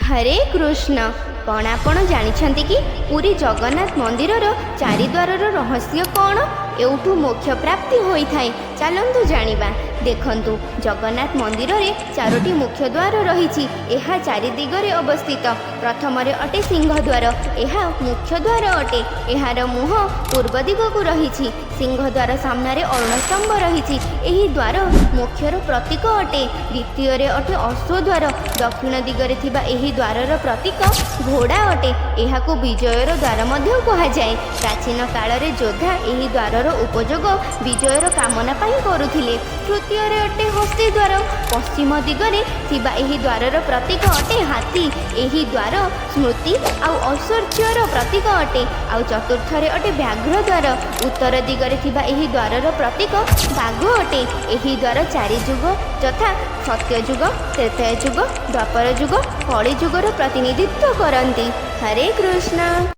हरे कृष्ण। कौन आपण जानिछंती कि पुरी जगन्नाथ मंदिरर चारिद्वारर रहस्य कौन? एउठू मोक्ष प्राप्ति होई थाए। चलंतु जानिबा। देखंतु जगन्नाथ मंदिर रे चारोटी मुख्य द्वार रही। यह चारि दिगरे अवस्थित। प्रथम अटे सिंहद्वार। यह मुख्य द्वार अटे। यार मुह पूर्व दिग को रही। सिंहद्वार सामने अरुण स्तंभ रही। यही द्वार मोक्षर प्रतीक अटे। द्वितीय अटे अश्वद्वार। दक्षिण दिगरे थिबा एही द्वारर प्रतीक घोड़ा अटे। यह विजयर द्वार मध्य कहुए। प्राचीन काल रे योद्धा एही द्वारर उपयोग विजयर कामना पाई करुथिले। तृतीय अटे हस्ती द्वार। पश्चिम दिगरे थिबा एही द्वारर प्रतीक अटे हाथी। एही द्वार स्मृति आउ ऐश्वर्यर प्रतीक अटे। आउ चतुर्थ अटे व्याघ्र द्वार। उत्तर दिगरे थिबा एही द्वारर प्रतीक बाघ अटे। एही द्वार चारि जुग तथा सत्य जुग, त्रेतय जुग, द्वापर जुग, कली जुगर प्रतिनिधित्व करती। हरे कृष्ण।